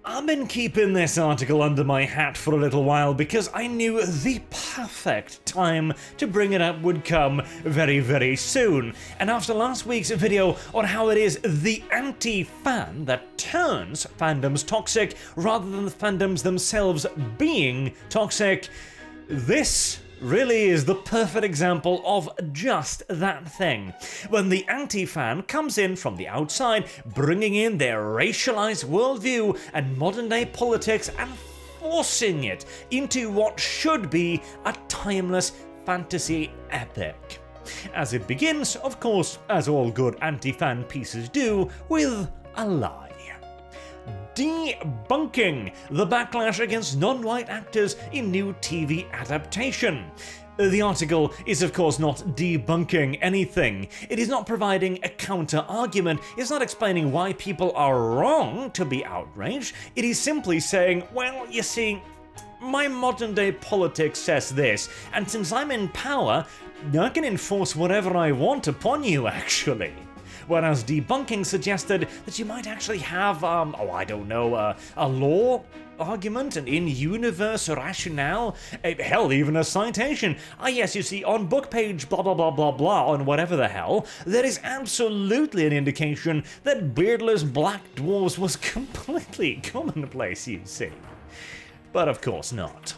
I've been keeping this article under my hat for a little while because I knew the perfect time to bring it up would come very, very soon. And after last week's video on how it is the anti-fan that turns fandoms toxic rather than the fandoms themselves being toxic, this really is the perfect example of just that thing. When the anti-fan comes in from the outside, bringing in their racialized worldview and modern-day politics and forcing it into what should be a timeless fantasy epic. As it begins, of course, as all good anti-fan pieces do, with a lie. Debunking the backlash against non-white actors in new TV adaptation. The article is of course not debunking anything. It is not providing a counter-argument. It's not explaining why people are wrong to be outraged. It is simply saying, well, you see, my modern-day politics says this, and since I'm in power, I can enforce whatever I want upon you, actually. Whereas debunking suggested that you might actually have, a law argument, an in-universe rationale, hell, even a citation. Yes, you see, on book page blah blah blah blah blah on whatever the hell, there is absolutely an indication that beardless black dwarves was completely commonplace, you see. But of course not.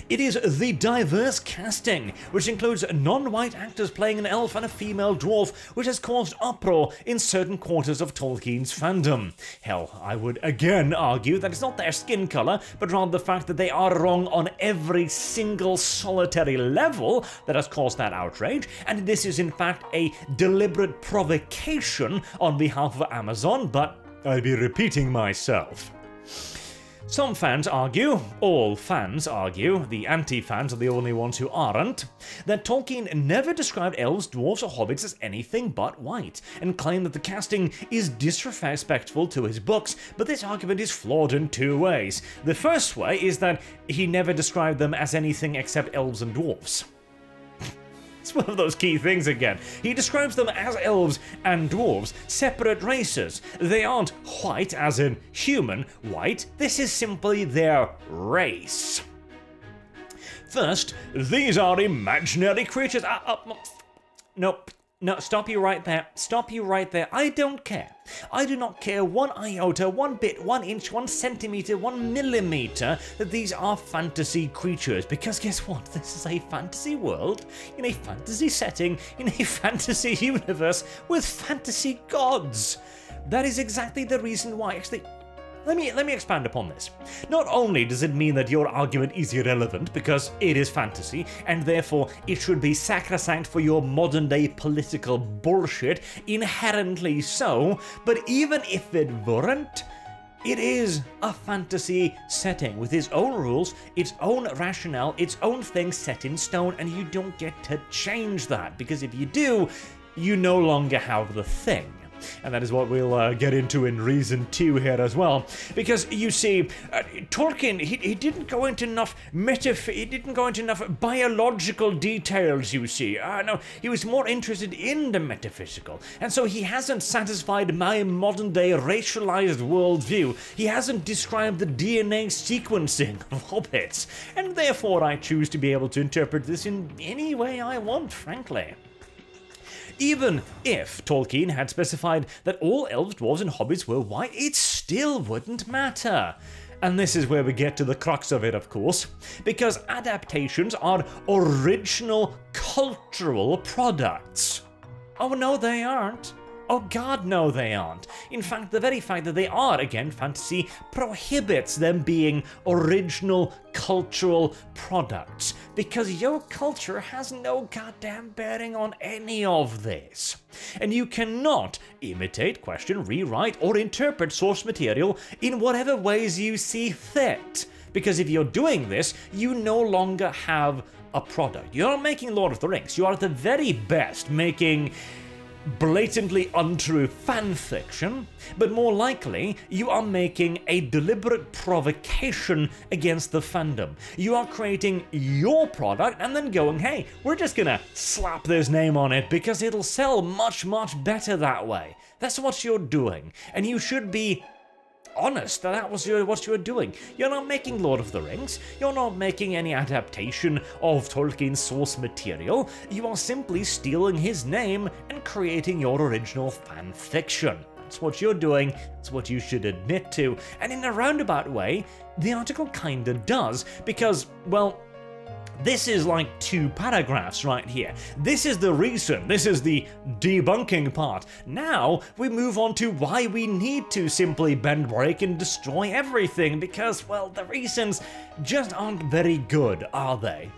It is the diverse casting, which includes non-white actors playing an elf and a female dwarf, which has caused uproar in certain quarters of Tolkien's fandom. Hell, I would again argue that it's not their skin colour, but rather the fact that they are wrong on every single solitary level that has caused that outrage, and this is in fact a deliberate provocation on behalf of Amazon, but I'd be repeating myself. Some fans argue, all fans argue, the anti-fans are the only ones who aren't, that Tolkien never described elves, dwarves, or hobbits as anything but white, and claim that the casting is disrespectful to his books, but this argument is flawed in two ways. The first way is that he never described them as anything except elves and dwarves. It's one of those key things again. He describes them as elves and dwarves, separate races. They aren't white as in human white, this is simply their race. First, these are imaginary creatures. Nope. No, stop you right there. Stop you right there. I don't care. I do not care one iota, 1 bit, 1 inch, 1 centimeter, 1 millimeter that these are fantasy creatures. Because guess what? This is a fantasy world, in a fantasy setting, in a fantasy universe with fantasy gods. That is exactly the reason why. Actually, let me expand upon this. Not only does it mean that your argument is irrelevant because it is fantasy, and therefore it should be sacrosanct for your modern-day political bullshit, inherently so, but even if it weren't, it is a fantasy setting with its own rules, its own rationale, its own thing set in stone, and you don't get to change that, because if you do, you no longer have the thing. And that is what we'll get into in Reason 2 here as well. Because, you see, Tolkien, he didn't go into enough biological details, you see. No, he was more interested in the metaphysical. And so he hasn't satisfied my modern-day racialized worldview. He hasn't described the DNA sequencing of hobbits. And therefore I choose to be able to interpret this in any way I want, frankly. Even if Tolkien had specified that all elves, dwarves, and hobbits were white, it still wouldn't matter. And this is where we get to the crux of it, of course, because adaptations are original cultural products. Oh no, they aren't. Oh god, no they aren't. In fact, the very fact that they are, again, fantasy, prohibits them being original cultural products, because your culture has no goddamn bearing on any of this. And you cannot imitate, question, rewrite, or interpret source material in whatever ways you see fit. Because if you're doing this, you no longer have a product. You're not making Lord of the Rings. You are at the very best making blatantly untrue fan fiction, but more likely you are making a deliberate provocation against the fandom. You are creating your product and then going, hey, we're just gonna slap this name on it because it'll sell much, much better that way. That's what you're doing, and you should be honest that that was what you were doing. You're not making Lord of the Rings. You're not making any adaptation of Tolkien's source material. You are simply stealing his name and creating your original fan fiction. That's what you're doing. That's what you should admit to. And in a roundabout way, the article kinda does, because, well, this is like 2 paragraphs right here. This is the reason. This is the debunking part. Now we move on to why we need to simply bend, break, and destroy everything, because, well, the reasons just aren't very good, are they?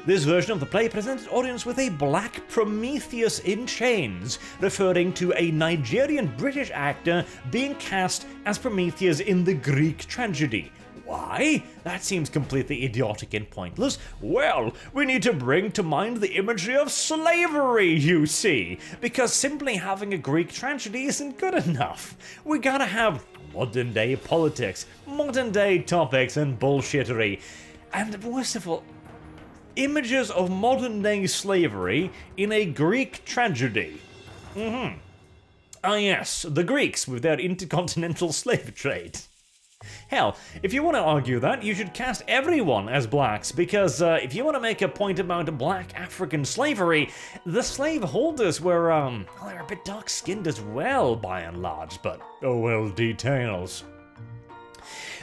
This version of the play presented audience with a black Prometheus in chains, referring to a Nigerian-British actor being cast as Prometheus in the Greek tragedy. Why? That seems completely idiotic and pointless. Well, we need to bring to mind the imagery of slavery, you see, because simply having a Greek tragedy isn't good enough. We gotta have modern-day politics, modern-day topics, and bullshittery. And worst of all, images of modern-day slavery in a Greek tragedy. Ah yes, the Greeks with their intercontinental slave trade. Hell, if you want to argue that, you should cast everyone as blacks, because if you want to make a point about black African slavery, the slaveholders were, well, they're a bit dark-skinned as well, by and large, but oh well, details.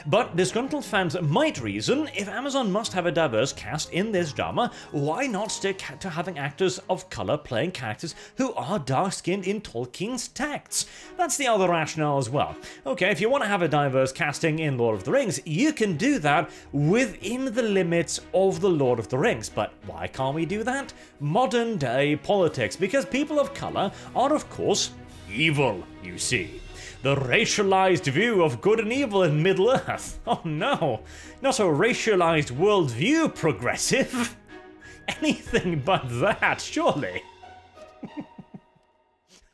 But disgruntled fans might reason, if Amazon must have a diverse cast in this drama, why not stick to having actors of colour playing characters who are dark-skinned in Tolkien's texts? That's the other rationale as well. Okay, if you want to have a diverse casting in Lord of the Rings, you can do that within the limits of the Lord of the Rings, but why can't we do that? Modern day politics, because people of colour are, of course, evil, you see. The racialized view of good and evil in Middle-earth. Oh no, not a racialized worldview, progressive. Anything but that, surely.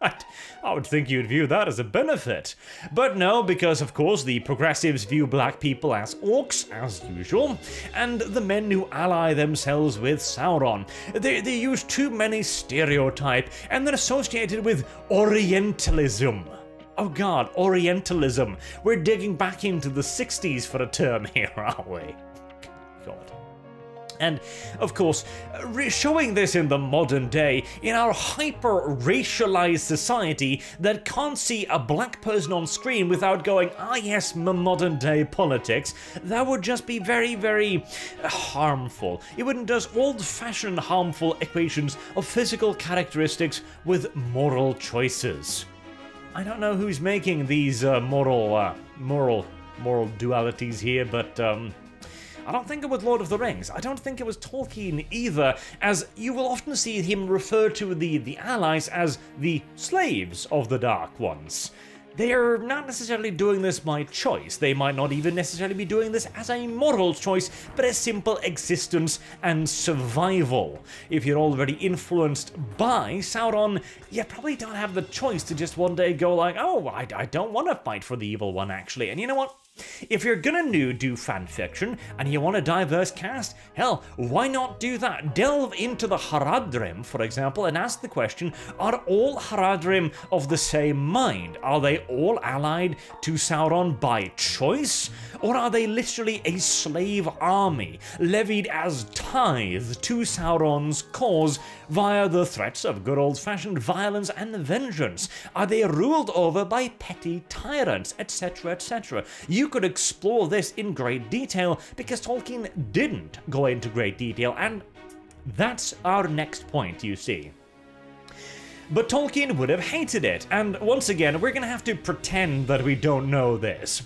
I would think you'd view that as a benefit. But no, because of course the progressives view black people as orcs, as usual, and the men who ally themselves with Sauron. They use too many stereotype, and they're associated with Orientalism. Oh god, Orientalism. We're digging back into the 60s for a term here, aren't we? God. And, of course, showing this in the modern day, in our hyper-racialized society that can't see a black person on screen without going, ah yes, modern-day politics, that would just be very, very harmful. It would do old-fashioned harmful equations of physical characteristics with moral choices. I don't know who's making these moral dualities here, but I don't think it was Lord of the Rings. I don't think it was Tolkien either, as you will often see him refer to the allies as the slaves of the Dark Ones. They're not necessarily doing this by choice. They might not even necessarily be doing this as a moral choice, but a simple existence and survival. If you're already influenced by Sauron, you probably don't have the choice to just one day go like, oh, I don't want to fight for the evil one, actually. And you know what? If you're gonna do fanfiction and you want a diverse cast, hell, why not do that? Delve into the Haradrim, for example, and ask the question, are all Haradrim of the same mind? Are they all allied to Sauron by choice? Or are they literally a slave army, levied as tithe to Sauron's cause via the threats of good old-fashioned violence and vengeance? Are they ruled over by petty tyrants, etc., etc.? You could explore this in great detail, because Tolkien didn't go into great detail, and that's our next point, you see. But Tolkien would have hated it, and once again, we're gonna have to pretend that we don't know this.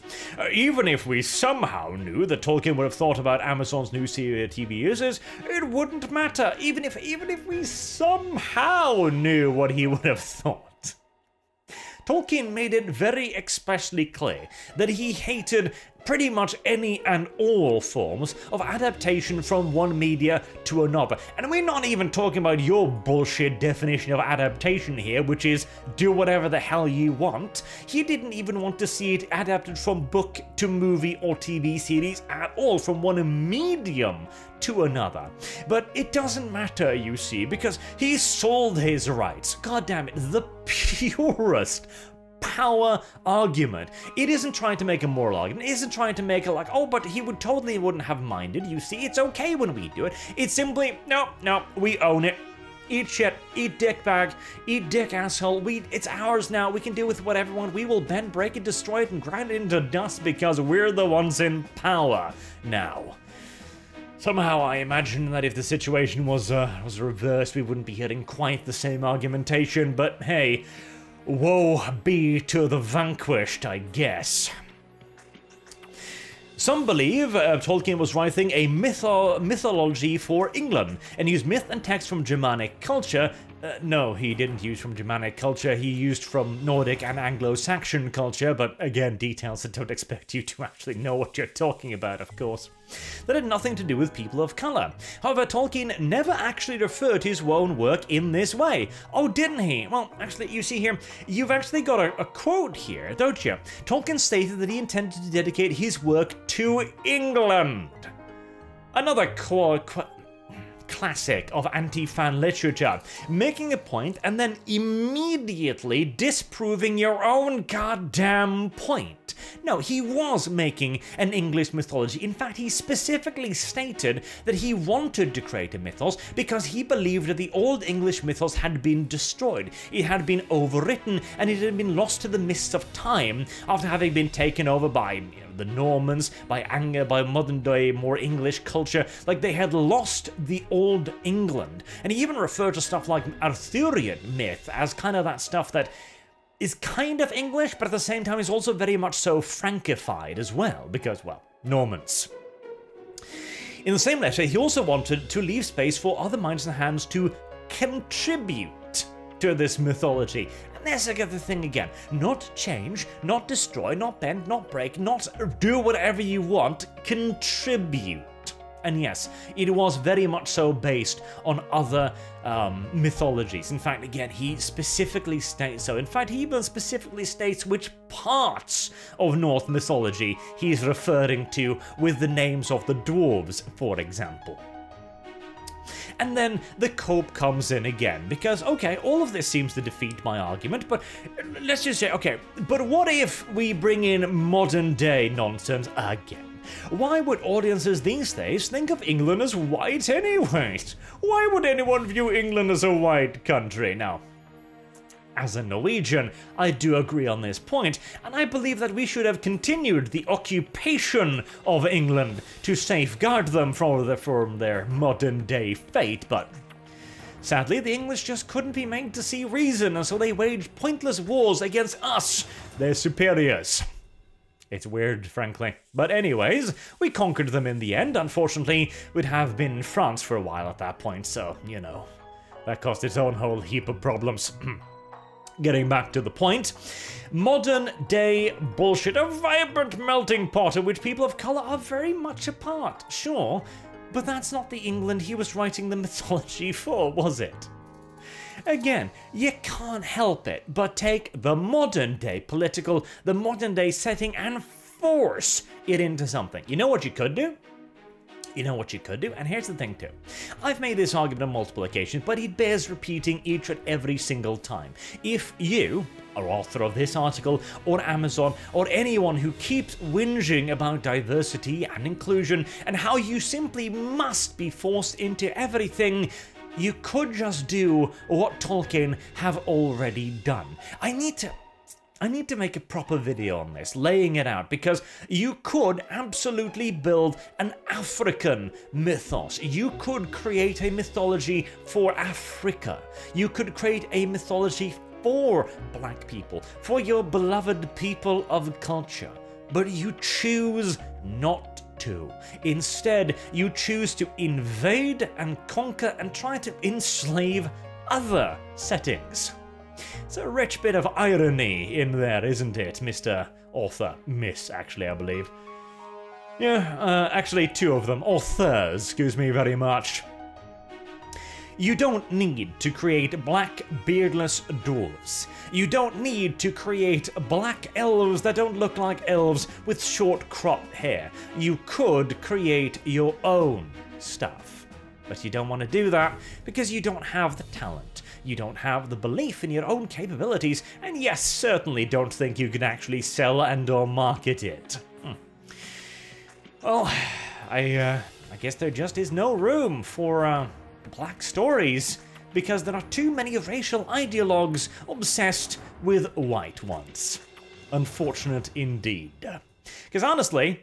Even if we somehow knew that Tolkien would have thought about Amazon's new TV uses, it wouldn't matter, even if we somehow knew what he would have thought. Tolkien made it very expressly clear that he hated pretty much any and all forms of adaptation from one media to another. And we're not even talking about your bullshit definition of adaptation here, which is do whatever the hell you want. He didn't even want to see it adapted from book to movie or TV series at all, from one medium to another. But it doesn't matter, you see, because he sold his rights. God damn it, the purest power argument. It isn't trying to make a moral argument. It isn't trying to make it like, oh, but he would totally wouldn't have minded. You see, it's okay when we do it. It's simply, no, we own it. Eat shit, eat dickbag, eat dick asshole. It's ours now. We can do with whatever we want. We will bend, break it, destroy it, and grind it into dust because we're the ones in power now. Somehow I imagine that if the situation was reversed, we wouldn't be hearing quite the same argumentation, but hey, woe be to the vanquished, I guess. Some believe Tolkien was writing a mythology for England and used myth and text from Germanic culture. No, he didn't use from Germanic culture, he used from Nordic and Anglo-Saxon culture, but again, details that don't expect you to actually know what you're talking about, of course. That had nothing to do with people of colour. However, Tolkien never actually referred to his own work in this way. Oh, didn't he? Well, actually, you see here, you've actually got a quote here, don't you? Tolkien stated that he intended to dedicate his work to England. Another classic of anti-fan literature, making a point and then immediately disproving your own goddamn point. No, he was making an English mythology. In fact, he specifically stated that he wanted to create a mythos because he believed that the old English mythos had been destroyed. It had been overwritten and it had been lost to the mists of time after having been taken over by the Normans, by modern day more English culture. Like, they had lost the old England. And he even referred to stuff like Arthurian myth as kind of that stuff that is kind of English, but at the same time is also very much so Frankified as well, because, well, Normans. In the same letter, he also wanted to leave space for other minds and hands to contribute to this mythology. And there's the thing again, not change, not destroy, not bend, not break, not do whatever you want, contribute. And yes, it was very much so based on other mythologies. In fact, again, he specifically states so. In fact, he even specifically states which parts of Norse mythology he's referring to with the names of the dwarves, for example. And then the cope comes in again, because, okay, all of this seems to defeat my argument, but let's just say, okay, but what if we bring in modern day nonsense again? Why would audiences these days think of England as white anyways? Why would anyone view England as a white country? Now, as a Norwegian, I do agree on this point, and I believe that we should have continued the occupation of England to safeguard them from their modern-day fate, but sadly, the English just couldn't be made to see reason, and so they waged pointless wars against us, their superiors. It's weird, frankly. But anyways, we conquered them in the end. Unfortunately, we'd have been in France for a while at that point, so, you know, that caused its own whole heap of problems. Getting back to the point, modern day bullshit, a vibrant melting pot in which people of colour are very much a part, sure, but that's not the England he was writing the mythology for, was it? Again, you can't help it but take the modern day political, the modern day setting and force it into something. You know what you could do? And here's the thing too. I've made this argument on multiple occasions, but it bears repeating each and every single time. If you are author of this article, or Amazon, or anyone who keeps whinging about diversity and inclusion, and how you simply must be forced into everything, you could just do what Tolkien have already done. I need to make a proper video on this, laying it out, because you could absolutely build an African mythos. You could create a mythology for Africa. You could create a mythology for black people, for your beloved people of culture. But you choose not to. Instead, you choose to invade and conquer and try to enslave other settings. It's a rich bit of irony in there, isn't it, Mr. Author? Miss, actually, I believe. Yeah, actually two of them. Authors, excuse me very much. You don't need to create black beardless dwarves. You don't need to create black elves that don't look like elves with short cropped hair. You could create your own stuff. But you don't want to do that because you don't have the talent. you don't have the belief in your own capabilities, and yes, certainly don't think you can actually sell and/or market it. Well, I guess there just is no room for black stories, because there are too many racial ideologues obsessed with white ones. Unfortunate indeed. Because honestly,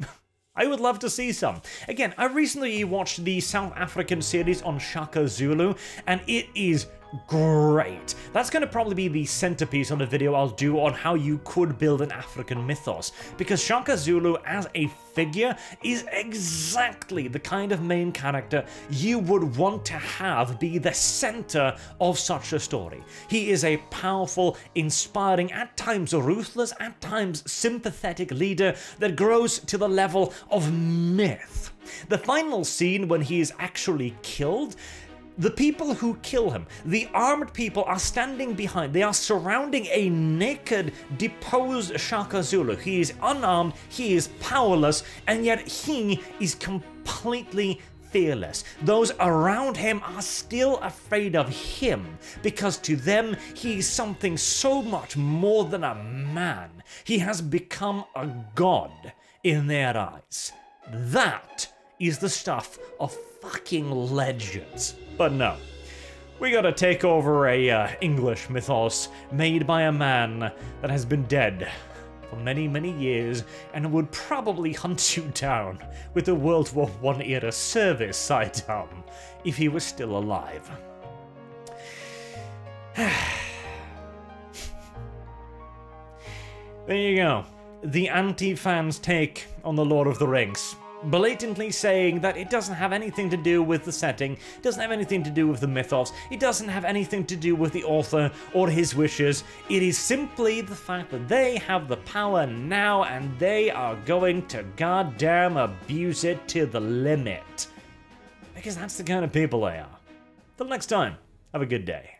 I would love to see some. Again, I recently watched the South African series on Shaka Zulu, and it is great. That's going to probably be the centerpiece on a video I'll do on how you could build an African mythos, because Shaka Zulu as a figure is exactly the kind of main character you would want to have be the center of such a story. He is a powerful, inspiring, at times ruthless, at times sympathetic leader that grows to the level of myth. The final scene when he is actually killed, the people who kill him, the armed people, are standing behind. They are surrounding a naked, deposed Shaka Zulu. He is unarmed, he is powerless, and yet he is completely fearless. Those around him are still afraid of him, because to them he is something so much more than a man. He has become a god in their eyes. That is the stuff of fucking legends. But no, we gotta take over a English mythos made by a man that has been dead for many, many years and would probably hunt you down with a World War I era service item if he was still alive. There you go. The anti-fans' take on The Lord of the Rings. Blatantly saying that it doesn't have anything to do with the setting, it doesn't have anything to do with the mythos, it doesn't have anything to do with the author or his wishes. It is simply the fact that they have the power now and they are going to goddamn abuse it to the limit. Because that's the kind of people they are. Till next time, have a good day.